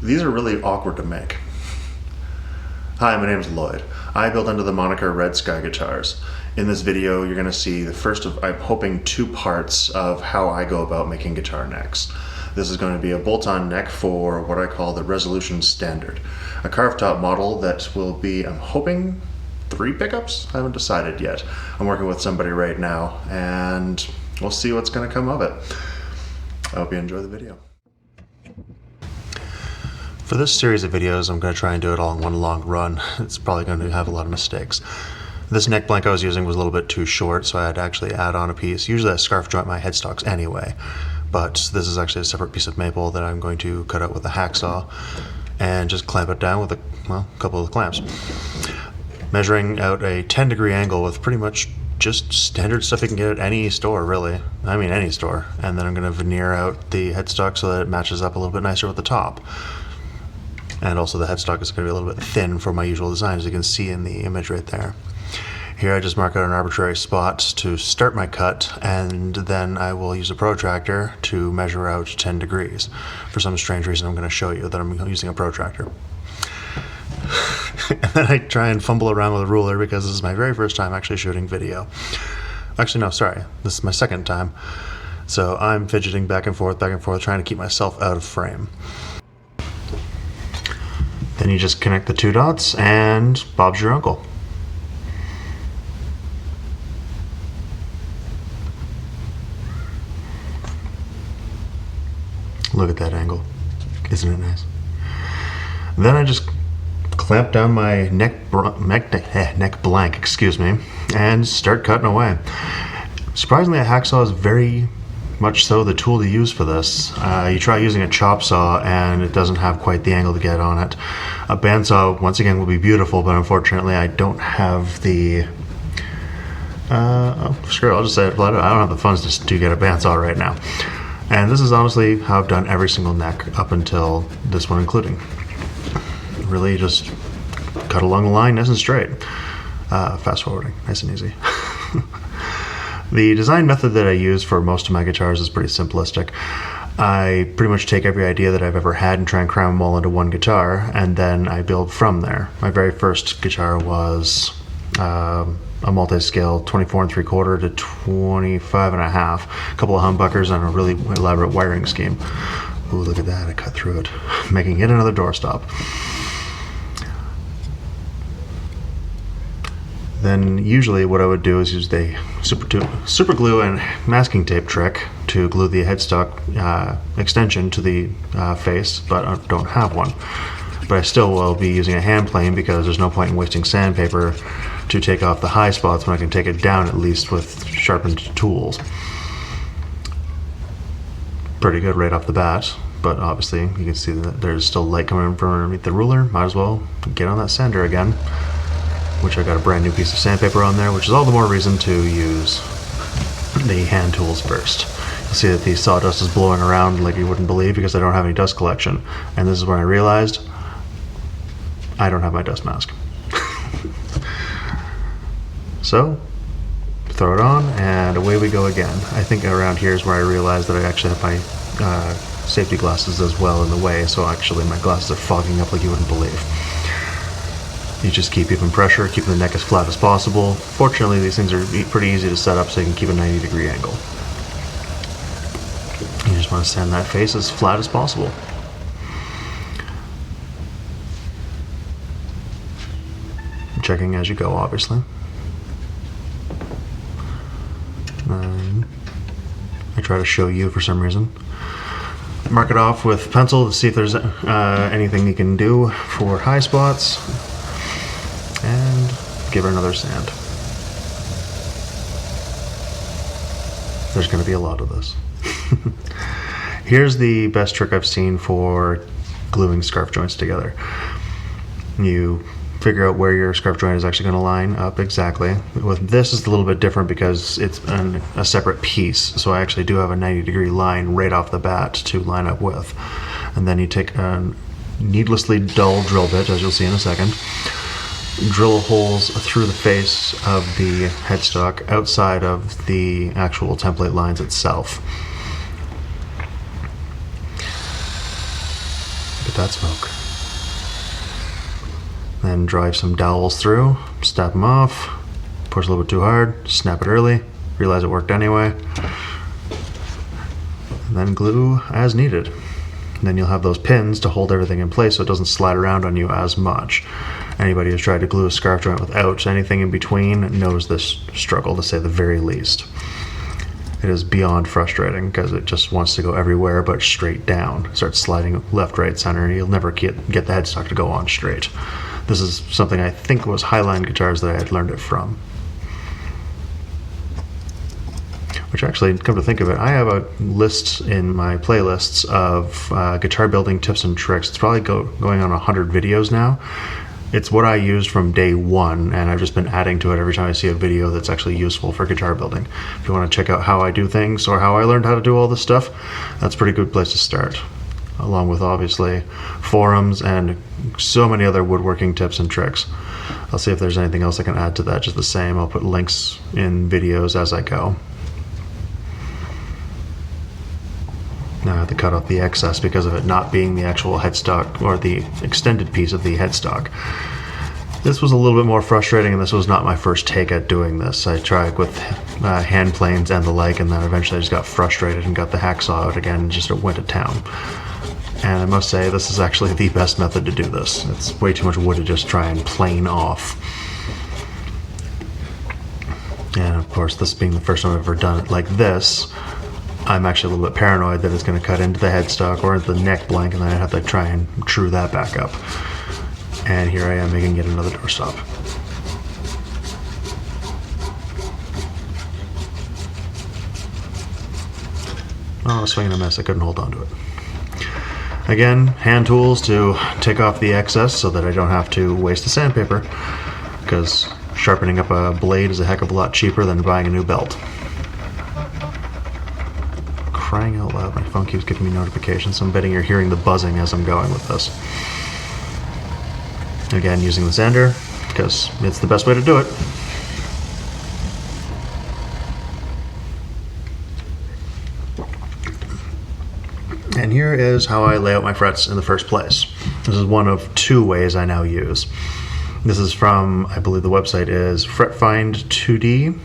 These are really awkward to make. Hi, my name is Lloyd. I build under the moniker Red Sky Guitars. In this video, you're going to see the first of, I'm hoping, 2 parts of how I go about making guitar necks. This is going to be a bolt-on neck for what I call the Resolution Standard, a carved top model that will be, I'm hoping, 3 pickups? I haven't decided yet. I'm working with somebody right now, and we'll see what's going to come of it. I hope you enjoy the video. For this series of videos, I'm going to try and do it all in one long run. It's probably going to have a lot of mistakes. This neck blank I was using was a little bit too short, so I had to actually add on a piece. Usually I scarf joint my headstocks anyway, but this is actually a separate piece of maple that I'm going to cut out with a hacksaw and just clamp it down with a couple of clamps. Measuring out a 10-degree angle with pretty much just standard stuff you can get at any store, really. I mean any store. And then I'm going to veneer out the headstock so that it matches up a little bit nicer with the top. And also the headstock is going to be a little bit thin for my usual design, as you can see in the image right there. Here I just mark out an arbitrary spot to start my cut, and then I will use a protractor to measure out 10 degrees. For some strange reason I'm going to show you that I'm using a protractor. And then I try and fumble around with a ruler because this is my very first time actually shooting video. Actually no, sorry, this is my second time. So I'm fidgeting back and forth, trying to keep myself out of frame. Then you just connect the 2 dots and Bob's your uncle. Look at that angle. Isn't it nice? Then I just clamp down my neck blank, excuse me, and start cutting away. Surprisingly, a hacksaw is very much so the tool to use for this. You try using a chop saw and it doesn't have quite the angle to get on it. A bandsaw, once again, will be beautiful, but unfortunately I don't have the screw it, I'll just say it, I don't have the funds to get a bandsaw right now. And this is honestly how I've done every single neck up until this one including. Really just cut along the line nice and straight. Fast forwarding, nice and easy. The design method that I use for most of my guitars is pretty simplistic. I pretty much take every idea that I've ever had and try and cram them all into one guitar, and then I build from there. My very first guitar was a multi-scale 24 3/4 to 25 1/2, a couple of humbuckers and a really elaborate wiring scheme. Ooh, look at that, I cut through it, making it another doorstop. Then usually what I would do is use the super glue and masking tape trick to glue the headstock extension to the face, but I don't have one. But I still will be using a hand plane because there's no point in wasting sandpaper to take off the high spots when I can take it down at least with sharpened tools. Pretty good right off the bat, but obviously you can see that there's still light coming in from underneath the ruler. Might as well get on that sander again, which I got a brand new piece of sandpaper on there, which is all the more reason to use the hand tools first. You'll see that the sawdust is blowing around like you wouldn't believe because I don't have any dust collection. And this is when I realized I don't have my dust mask. So, throw it on and away we go again. I think around here is where I realized that I actually have my safety glasses as well in the way, so actually my glasses are fogging up like you wouldn't believe. You just keep even pressure, keeping the neck as flat as possible. Fortunately, these things are pretty easy to set up so you can keep a 90-degree angle. You just want to sand that face as flat as possible. Checking as you go, obviously. I try to show you for some reason. Mark it off with pencil to see if there's anything you can do for high spots. And give her another sand. There's going to be a lot of this. Here's the best trick I've seen for gluing scarf joints together. You figure out where your scarf joint is actually going to line up exactly. With this, it's a little bit different because it's a separate piece, so I actually do have a 90-degree line right off the bat to line up with. And then you take a needlessly dull drill bit, as you'll see in a second, drill holes through the face of the headstock outside of the actual template lines itself. that smoke. Then drive some dowels through, snap them off, push a little bit too hard, snap it early, realize it worked anyway, and then glue as needed. And then you'll have those pins to hold everything in place so it doesn't slide around on you as much. Anybody who's tried to glue a scarf joint without anything in between knows this struggle, to say the very least. It is beyond frustrating because it just wants to go everywhere but straight down. It starts sliding left, right, center, and you'll never get the headstock to go on straight. This is something I think was Highline guitars that I had learned it from. Which actually, come to think of it, I have a list in my playlists of guitar building tips and tricks. It's probably going on 100 videos now. It's what I used from day one, and I've just been adding to it every time I see a video that's actually useful for guitar building. If you want to check out how I do things or how I learned how to do all this stuff, that's a pretty good place to start. Along with, obviously, forums and so many other woodworking tips and tricks. I'll see if there's anything else I can add to that just the same. I'll put links in videos as I go. Now I have to cut off the excess because of it not being the actual headstock or the extended piece of the headstock. This was a little bit more frustrating, and this was not my first take at doing this. I tried with hand planes and the like, and then eventually I just got frustrated and got the hacksaw out again and just went to town. And I must say, this is actually the best method to do this. It's way too much wood to just try and plane off. And of course, this being the first time I've ever done it like this, I'm actually a little bit paranoid that it's going to cut into the headstock or into the neck blank, and then I have to try and true that back up. And here I am making yet another doorstop. Oh, swinging a miss. I couldn't hold on to it. Again, hand tools to take off the excess so that I don't have to waste the sandpaper, because sharpening up a blade is a heck of a lot cheaper than buying a new belt. Crying out loud, my phone keeps giving me notifications, so I'm betting you're hearing the buzzing as I'm going with this. Again, using the sander, because it's the best way to do it. And here is how I lay out my frets in the first place. This is one of two ways I now use. This is from, I believe the website is Fret Find 2D,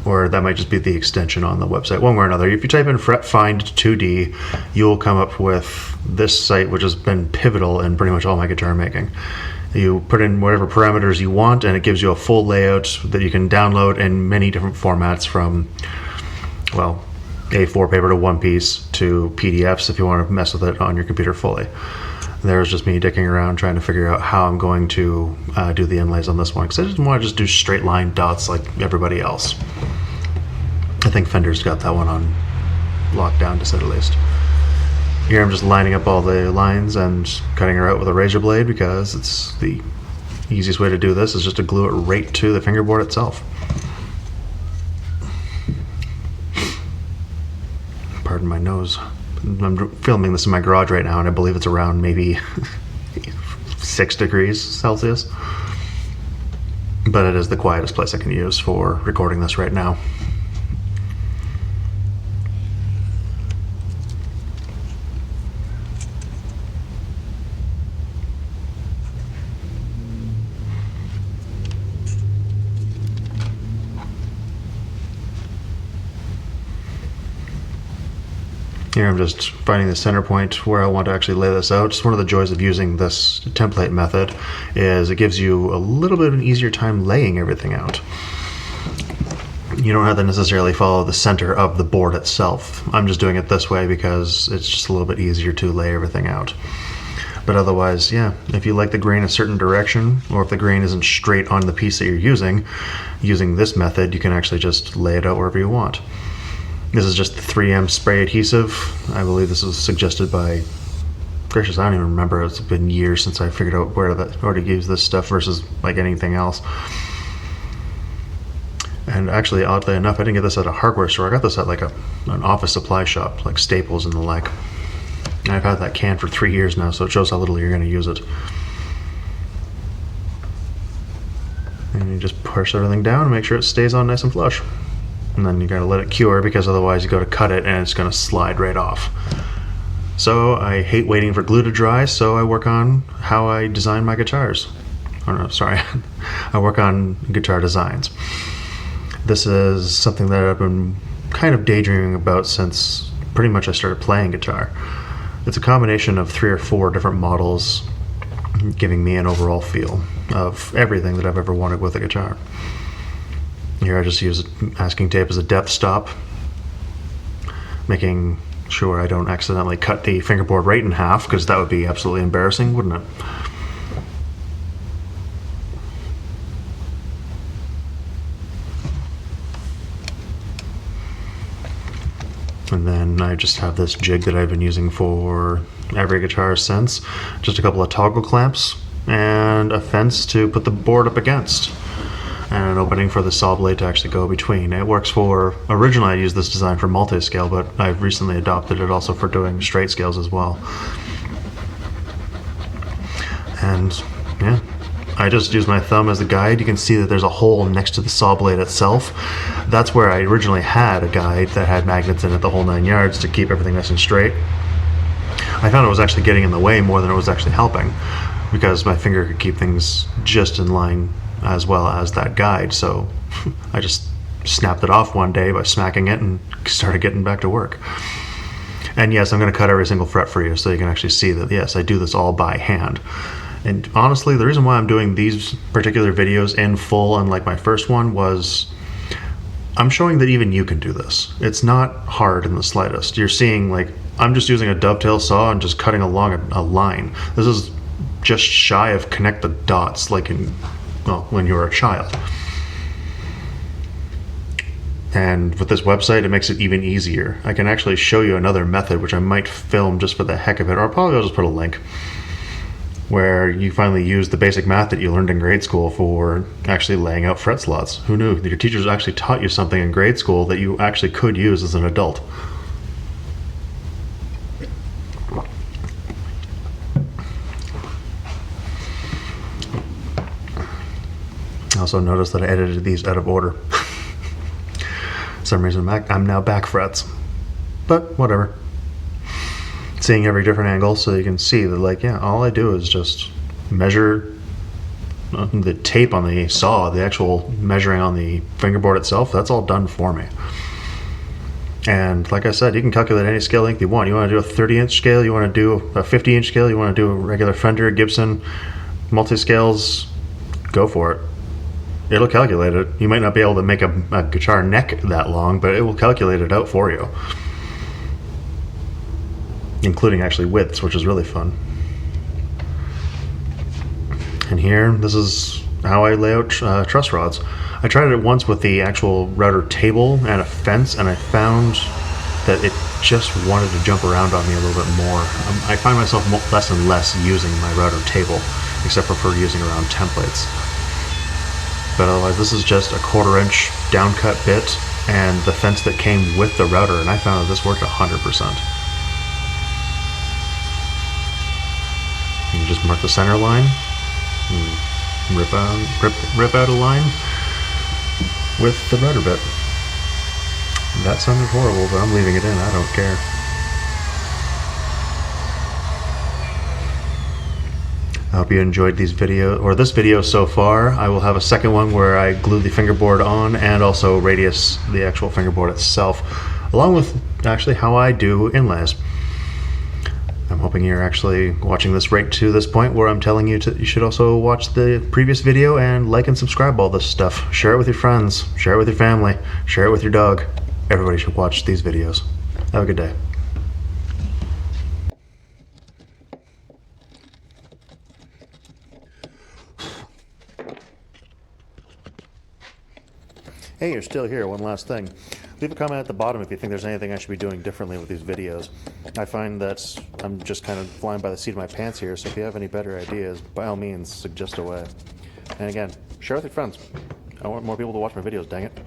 or that might just be the extension on the website, one way or another. If you type in Fret Find 2D, you'll come up with this site, which has been pivotal in pretty much all my guitar making. You put in whatever parameters you want, and it gives you a full layout that you can download in many different formats, from, well, A4 paper to one piece to PDFs if you want to mess with it on your computer fully. There's just me dicking around trying to figure out how I'm going to do the inlays on this one, because I just want to just do straight line dots like everybody else. I think Fender's got that one on lockdown, to say the least. Here I'm just lining up all the lines and cutting her out with a razor blade, because it's the easiest way to do this is just to glue it right to the fingerboard itself. Pardon my nose. I'm filming this in my garage right now, and I believe it's around maybe 6 degrees Celsius. But it is the quietest place I can use for recording this right now. Here I'm just finding the center point where I want to actually lay this out. Just one of the joys of using this template method is it gives you a little bit of an easier time laying everything out. You don't have to necessarily follow the center of the board itself. I'm just doing it this way because it's just a little bit easier to lay everything out. But otherwise, yeah, if you like the grain a certain direction, or if the grain isn't straight on the piece that you're using this method, you can actually just lay it out wherever you want. This is just the 3M spray adhesive. I believe this was suggested by, gracious, I don't even remember. It's been years since I figured out where to use this stuff versus like anything else. And actually, oddly enough, I didn't get this at a hardware store. I got this at like an office supply shop, like Staples and the like. And I've had that can for 3 years now, so it shows how little you're going to use it. And you just push everything down and make sure it stays on nice and flush. And then you gotta let it cure, because otherwise you go to cut it and it's gonna slide right off. So I hate waiting for glue to dry, so I work on how I design my guitars. Oh no, sorry. I work on guitar designs. This is something that I've been kind of daydreaming about since pretty much I started playing guitar. It's a combination of 3 or 4 different models, giving me an overall feel of everything that I've ever wanted with a guitar. Here I just use masking tape as a depth stop, making sure I don't accidentally cut the fingerboard right in half, because that would be absolutely embarrassing, wouldn't it? And then I just have this jig that I've been using for every guitar since. Just a couple of toggle clamps and a fence to put the board up against, and an opening for the saw blade to actually go between. It works for, originally I used this design for multi-scale, but I've recently adopted it also for doing straight scales as well. And yeah, I just use my thumb as a guide. You can see that there's a hole next to the saw blade itself. That's where I originally had a guide that had magnets in it, the whole 9 yards, to keep everything nice and straight. I found it was actually getting in the way more than it was actually helping, because my finger could keep things just in line as well as that guide. So I just snapped it off one day by smacking it and started getting back to work. And yes, I'm going to cut every single fret for you so you can actually see that, yes, I do this all by hand. And honestly, the reason why I'm doing these particular videos in full, unlike my first one, was I'm showing that even you can do this. It's not hard in the slightest. You're seeing, like, I'm just using a dovetail saw and just cutting along a line. This is just shy of connect the dots, like in, well, when you were a child. And with this website, it makes it even easier. I can actually show you another method, which I might film just for the heck of it, or probably I'll just put a link, where you finally use the basic math that you learned in grade school for actually laying out fret slots. Who knew? Your teachers actually taught you something in grade school that you actually could use as an adult. I also noticed that I edited these out of order. For some reason I'm now back frets, but whatever. Seeing every different angle so you can see that, like, yeah, all I do is just measure the tape on the saw, the actual measuring on the fingerboard itself. That's all done for me. And like I said, you can calculate any scale length you want. You want to do a 30-inch scale, you want to do a 50-inch scale, you want to do a regular Fender, Gibson, multi-scales, go for it. It'll calculate it. You might not be able to make a guitar neck that long, but it will calculate it out for you, including actually widths, which is really fun. And here, this is how I lay out truss rods. I tried it once with the actual router table and a fence, and I found that it just wanted to jump around on me a little bit more. I find myself less and less using my router table, except for using around templates. But otherwise, this is just a 1/4 inch downcut bit and the fence that came with the router, and I found that this worked 100%. You just mark the center line, and rip out a line with the router bit. That sounded horrible, but I'm leaving it in. I don't care. I hope you enjoyed this video so far. I will have a second one where I glue the fingerboard on and also radius the actual fingerboard itself, along with actually how I do inlays. I'm hoping you're actually watching this right to this point where I'm telling you you should also watch the previous video and like and subscribe all this stuff. Share it with your friends, share it with your family, share it with your dog. Everybody should watch these videos. Have a good day. Hey, you're still here. One last thing. Leave a comment at the bottom if you think there's anything I should be doing differently with these videos. I find that I'm just kind of flying by the seat of my pants here, so if you have any better ideas, by all means, suggest away. And again, share with your friends. I want more people to watch my videos, dang it.